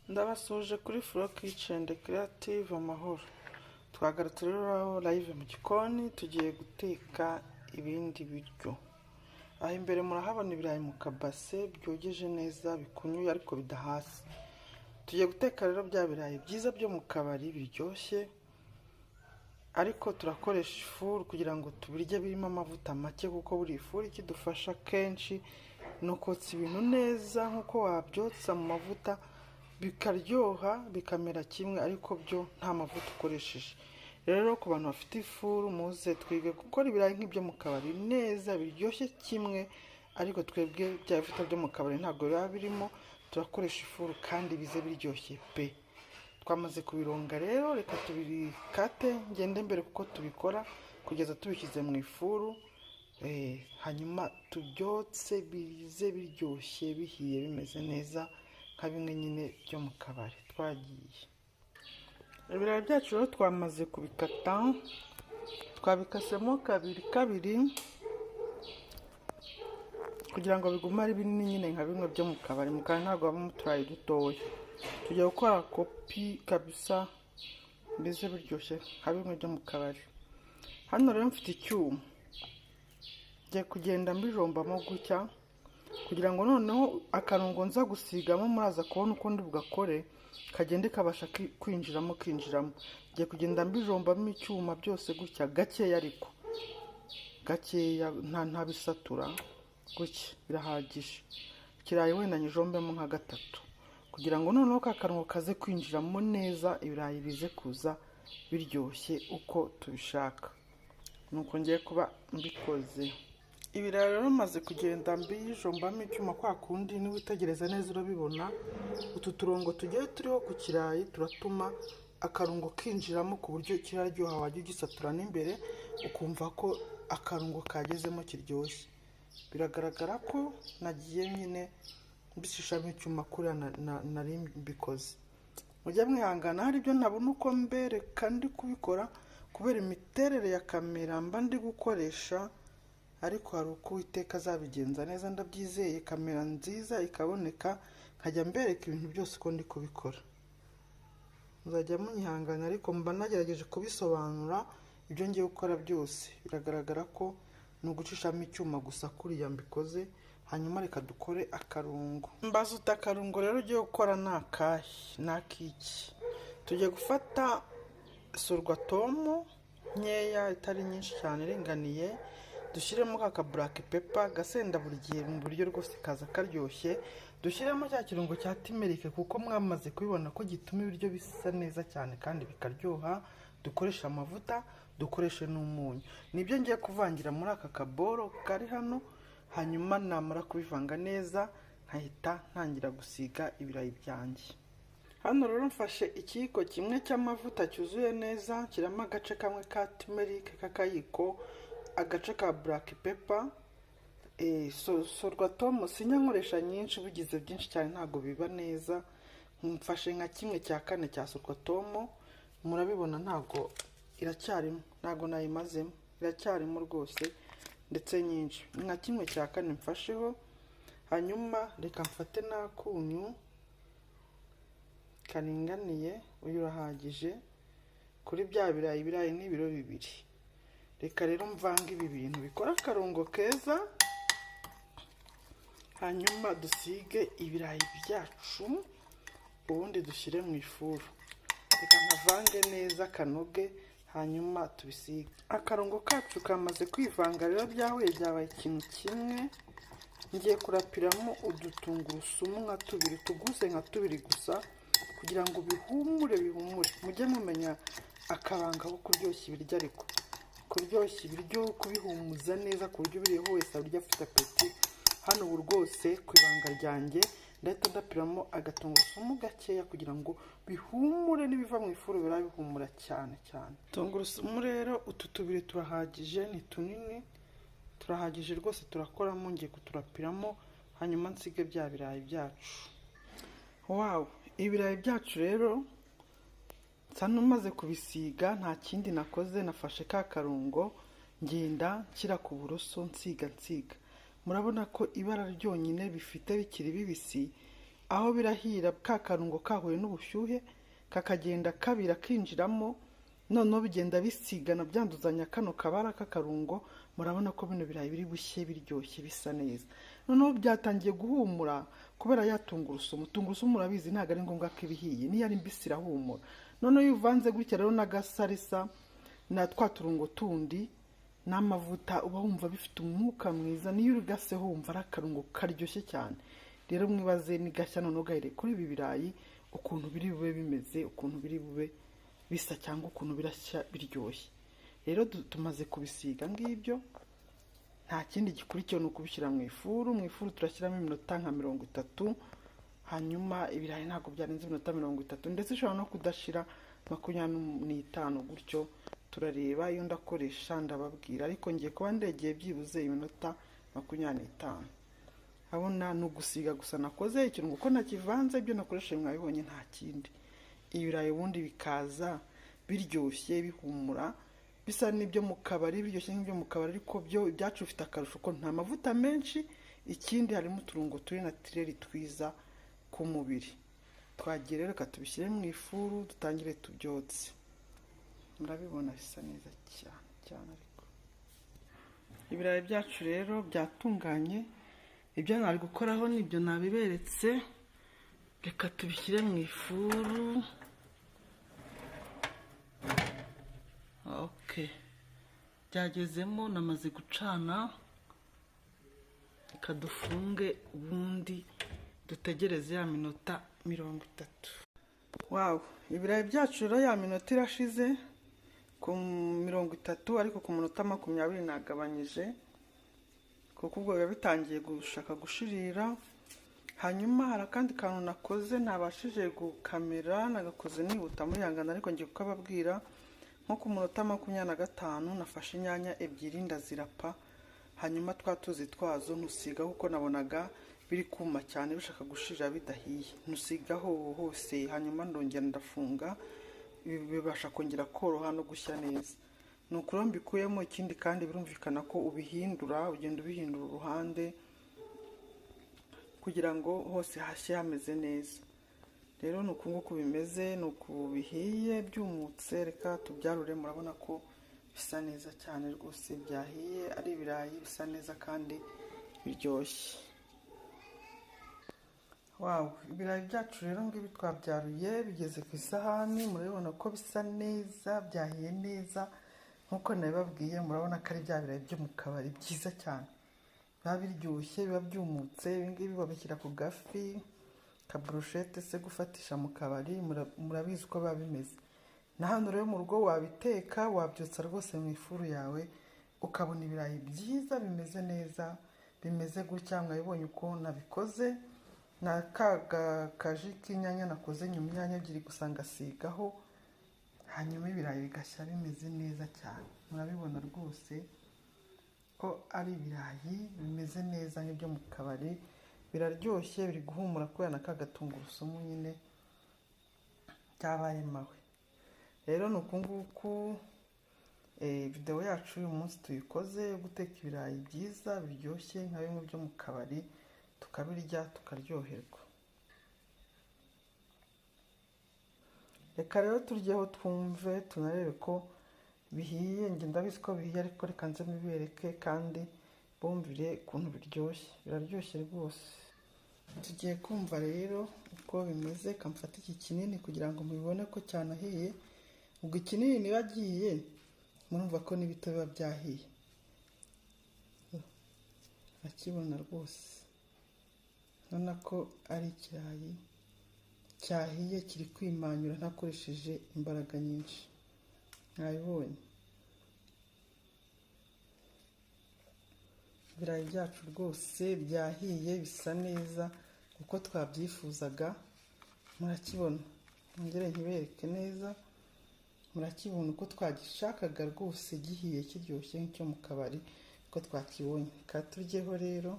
Ndabasuje kuri Flow Kitchen Creative amahoro. Twagarutse rero live mu gikoni tugiye guteka ibindi biryo. Aho imbere murahabona ibirayi mu kabase byogeje neza bikunyuye ariko bidahasi. Tugiye guteka rero bya birayi byiza byo mu kabari biryoshye. Ariko turakoresha ifuru kugira ngo tubirye birimo amavuta make kuko buri ifuru ikidufasha kenshi no kotsa ibintu neza nkuko wabyotsa mu mavuta bikaryoha bikamera kimwe ariko byo nta mavuta ukoresheje. Rero ku bantu bafite ifuru muze twige gukora ibirayi nk'ibyo mu kabari neza biryoshye kimwe ariko twebwe bya bifuta byo mu kabari ntabwo biba birimo, turakoresha ifuru kandi bize biryoshye pe. Twamaze kubironga rero reka tubikate ngende mbere kuko tubikora kugeza tubishyize mu ifuru hanyuma tubyotse bize biryoshye bihiye bimeze neza nka bimwe nyine byo mu kabari. Twagiye ibirayi byacu rero twamaze kubikata, twabikasemo kabiri kugira ngo bigume ari binini nyine nka bimwe byo mu kabari. Mu kabari ntabwo habamo uturayi dutoya. Tugiye gukora kopi kabisa bize biryoshye nka bimwe byo mu kabari. Hano rero mfite icyuma ngiye kugenda mbijombamo gutya kugira ngo noneho akarungo nza gusigamo muraza kubona uko ndi bugakore kagende kabasha kwinjiramo. Ngiye kugenda mbijombamo icyuma byose gutya gakeya ariko gakeya nta bisatura gutya birahagije. Ikirayi wenda nyijombemo nka gatatu kugira ngo noneho ka karungo kaze kwinjiramo neza ibirayi bize kuza biryoshye uko tubishaka. Nuko ngiye kuba mbikoze. Ibirayi rero maze kugenda mbijombamo icyuma kwa kundi niwitegereza neza urabibona utu turongo tugiye turiho ku kirayi turatuma akarungo kinjiramo ku buryo kiraryoha wajya ugisatura n'imbere ukumva ko akarungo kagezemo kiryoshye. Biragaragara ko nagiye nyine mbishishamo icyuma kuriya nari mbikoze. Mujya mwihangana hari ibyo ntabona uko mbereka ndi kubikora kubera imiterere ya kamera mba ndi gukoresha, ariko hari uko Uwiteka azabigenza neza ndabyizeye. Kamera nziza ikaboneka nkajya mbereka ibintu byose uko ndi kubikora. Muzajya munyihangana ariko mba nagerageje kubisobanura ibyo ngiye gukora byose. Biragaragara ko ni ugucishamo icyuma gusa kuriya mbikoze. Hanyuma reka dukore akarungo. Mbazuta akarungo rero ugiye gukora n'akiki. Tugiye gufata sorwatomu nkeya itari nyinshi cyane iringaniye, dushyiremo ka black pepper gasenda buri gihe mu buryo rwose kaza karyoshye. Dushyiremo cya kirungo cya timerike kuko mwamaze kubibona ko gituma ibiryo bisa neza cyane kandi bikaryoha. Dukoresha amavuta, dukoreshe n'umunyu. Nibyo ngiye kuvangira muri aka kaboro kari hano, hanyuma namara kubivanga neza nkahita ntangira gusiga ibirayi byanjye. Hano rero mfashe ikiyiko kimwe cy'amavuta cyuzuye neza, kiramo agace kamwe ka timerike k'akayiko, agace ka black pepper, sorwatomu sinyankoresha nyinshi, bugize byinshi cyane ntabwo biba neza. Mfashe nka 1/4 cya sorwatomu, murabibona ntabwo iracyarimo, ntabwo nayimazemo, iracyarimo rwose ndetse nyinshi. Nka 1/4 mfasheho. Hanyuma reka mfate n'akunyu karinganiye, uyu urahagije kuri bya birayi ni ibiro 2. Reka rero mvange ibi bintu bikora akarungo keza, hanyuma dusige ibirayi byacu ubundi dushyire mu ifuru. Reka nkavange neza kanoge hanyuma tubisige. Akarungo kacu kamaze kwivanga rero byahuye byabaye ikintu kimwe. Ngiye kurapiramo udutungurusumu nka 2 tuguse nka 2 gusa kugira ngo bihumure. Mujye mumenya akabanga ko kuryoshya ibiryo, ariko kuryoshya ibiryo kubihumuza neza ku buryo biriho wese abirya afite apeti. Hano ubu rwose ku ibanga ryanjye ndahita ndapiramo agatungurusumu gakeya kugira ngo bihumure, nibiva mu ifuru birabihumura cyane. Tungurusumu rero utu 2 turahagije, ni tunini turahagije rwose, turakoramo. Ngiye kuturapiramo hanyuma nsige bya birayi byacu. Wow, ibirayi byacu rero sano maze kubisiga nta kindi nakoze, nafashe ka karungo ngenda nshyira ku buroso nsiga. Murabona ko ibara ryonyine bifite bikiri bibisi aho birahira ka karungo kahuye n'ubushyuhe kakagenda kabira kinjiramo, noneho bigenda bisigana byanduzanya kano kabara k'akarungo. Murabona ko bino birayi biri bushye biryoshye bisa neza. Noneho byatangiye guhumura kubera ya tungurusumu. Tungurusumu murabizi ntabwo ari ngombwa ko ibihiye, niyo ari mbisi irahumura. Noneho iyo uvanze gutya rero n'agasarisa na twa turungo tundi n'amavuta, uba wumva bifite umwuka mwiza. Niyo urigase wumva ari akarungo karyoshye cyane. Rero mwibaze ni gashya noneho gahere kuri ibi birayi ukuntu biri bube bimeze, ukuntu biri bube bisa cyangwa ukuntu birashya biryoshye. Rero tumaze kubisiga ngibyo, nta kindi gikurikiye ni ukubishyira mu ifuru. Mu ifuru turashyiramo iminota nka 30, hanyuma ibirayi ntabwo byarenze iminota 30, ndetse ushobora no kudashira 25 gutyo. Turareba, iyo ndakoresha ndababwira, ariko ngiye kuba ndegeye byibuze iminota 25. Abona no gusiga gusa nakoze ikintu uko nakivanze, ibyo nakoresheje mwabibonye nta kindi. Ibirayi ubundi bikaza biryoshye bihumura bisa n'ibyo mu kabari, biryoshye nk'ibyo mu kabari, ariko byo ibyacu bifite akarusho ko nta mavuta menshi, ikindi harimo uturungo turi naturel twiza ku mubiri. Twagiye rero katubishyire mu ifuru dutangire tubyotse. Murabibona bisa neza cyane ariko ibirayi byacu rero byatunganye. Ibyo nari gukoraho nibyo nabiberetse. Reka tubishyire mu ifuru. Okay, byagezemo, namaze gucana. Reka dufunge ubundi dutegereze ya minota 30. Wow, ibirayi byacu rero ya minota irashize ku 30, ariko ku minota 20 nagabanyije kuko ubwo biba bitangiye gushaka gushirira. Hanyuma hari akandi kantu nakoze ntabashije gukamera, nagakoze nihuta muri yangana, ariko ngiye kukababwira. Nko ku minota 25 nafashe inyanya ebyiri ndazirapa, hanyuma twatuzi twazo ntusigaho kuko nabonaga biri kuma cyane bishaka gushirira bidahiye. Ntusigaho hose, hanyuma ndongera ndafunga, bibasha kongera koroha no gushya neza. Nukuri mbikuyemo. Ikindi kandi birumvikana ko ubihindura, ugenda ubihindura uruhande kugira ngo hose hashye hameze neza. Rero nuko nguko bimeze, nuko bihiye byumutse. Reka tubyarure. Murabona ko bisa neza cyane rwose, byahiye ari ibirayi bisa neza kandi biryoshye. Wow, ibirayi byacu rero ngibi twabyaruye bigeze ku isahani. Murabona ko bisa neza, byahiye neza nkuko nabibabwiye. Murabona ko ari bya birayi byo mu kabari byiza cyane, biba biryoshye, biba byumutse. Ibi ngibi babishyira ku gafi ka brochette se gufatisha mu kabari. Murabizi uko biba bimeze. Na hano rero mu rugo wabiteka, wabyotsa rwose mu ifuru yawe, ukabona ibirayi byiza bimeze neza, bimeze gutya. Mwabibonye uko nabikoze. Na kaji k'inyanya nakoze nyuma inyanya ebyiri gusa ngasigaho, hanyuma ibirayi bigashya bimeze neza cyane. Murabibona rwose ko ari ibirayi bimeze neza nk'ibyo mu kabari. Biraryoshye, biri guhumura kubera na kagatungurusumu nyine byabaye mawe. Rero nuko nguko video yacu uyu munsi tuyikoze yo guteka ibirayi byiza biryoshye nka bimwe byo mu kabari, tukabirya tukaryoherwa. Reka rero turyeho twumve, tunarebe ko bihiye. Nge ndabizi ko bihiye, ariko reka nze mbibereke kandi bumvire ukuntu biryoshye. Biraryoshye rwose. Tugiye kumva rero uko bimeze. Kamfata iki kinini kugira ngo mubibone ko cyanahiye. Ubwo ikinini niba giye, murumva ko n'ibito biba byahiye. Akibona rwose, nona ko ari ikirayi cyahiye, kiri kwimanyura ntakoresheje imbaraga nyinshi. Mwabibonye ibirayi byacu rwose byahiye, bisa neza uko twabyifuzaga. Murakibona, ngere nkibereke neza. Murakibona uko twagishakaga rwose, gihiye kiryoshye nk'icyo mu kabari uko twakibonye. Katuryeho rero.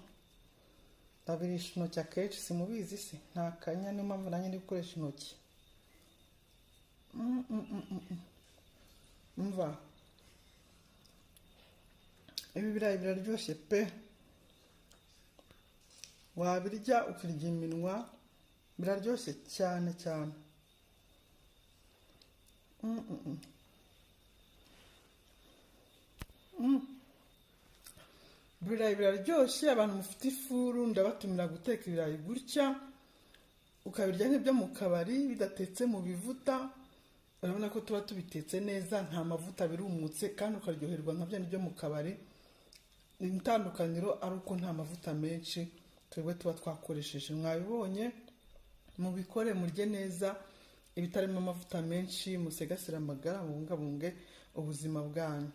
Ndabirisha intoki akenshi, simubizi se, nta kanya, niyo mpamvu nanjye ndi gukoresha intoki. Mva, ibi birayi biraryoshye pe. Wabirya ukirya iminwa biraryoshye cyane cyane. Ibirayi biraryoshye. Abantu mufite ifuru ndabatumira guteka ibirayi gutya ukabirya nk'ibyo mu kabari bidatetse mu bivuta. Urabona ko tuba tubitetse neza, nta mavuta birumutse, kandi ukaryoherwa nka bya byo mu kabari. Itandukaniro ari uko nta mavuta menshi twebwe tuba twakoresheje. Mwabibonye, mubikore murye neza ibitarimo amavuta menshi, musegasire amagara, mubungabunge ubuzima bwanyu.